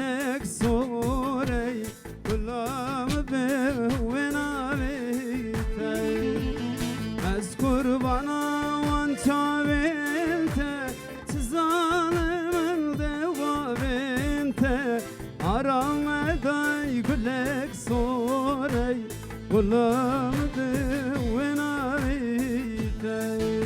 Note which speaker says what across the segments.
Speaker 1: قلك صوري كلام بونا بيتي أذكر بنا وانت بنت تظالم دوا بنت أرام داي قلك صوري كلام بونا بيتي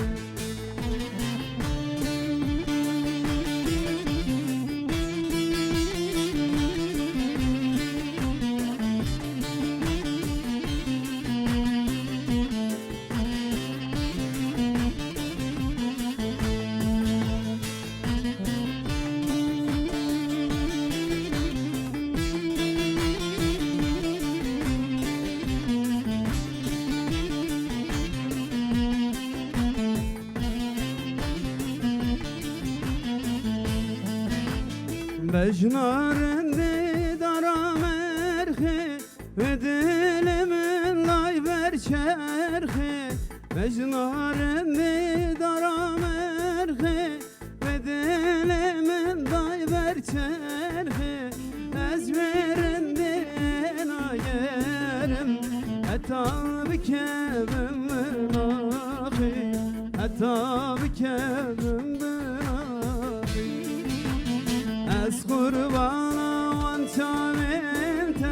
Speaker 1: Mecnarın didara merhi ve dilimin lay ver çerhi Mecnarın didara merhi ve dilimin lay ver çerhi Ezmerin dina yerim Etta bikebim minahi Etta bikebim minahi أذكر بانا وانت بنت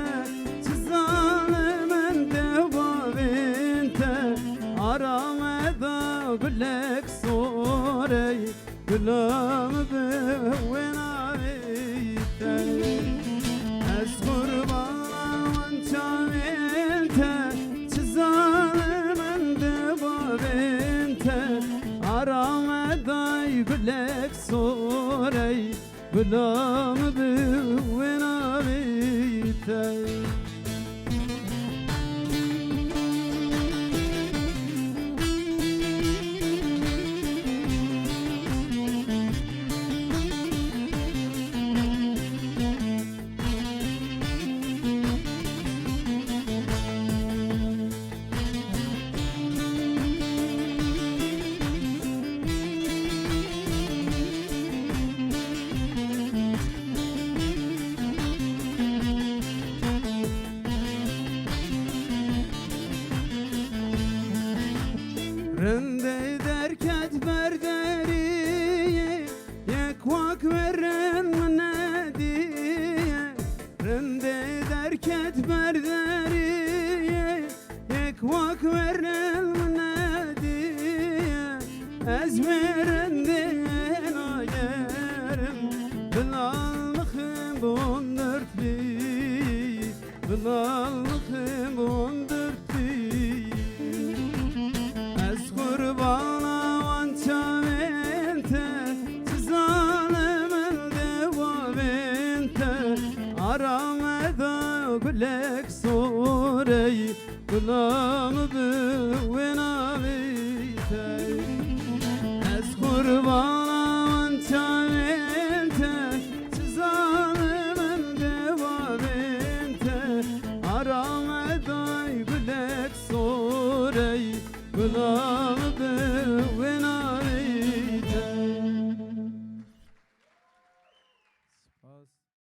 Speaker 1: تظالم انت وبنت أرام ذا قلك صوري كلام بونا بيتي أذكر بانا وانت بنت تظالم انت وبنت أرام ذا قلك صوري بلام بونا بيتي رنده دركت برداري يكواك ورن من نادي رنده دركت برداري يكواك ورن من نادي أزمرنده نايرم بالالمخم بوندرت بي بالالمخم بوندرت بي بana وانت بنت تظالم الدوا بنت أرام ذا قلك صوري كلام بونا بيتي أذكر بانا وانت بنت تظالم الدوا بنت أرام ذا قلك صوري كلام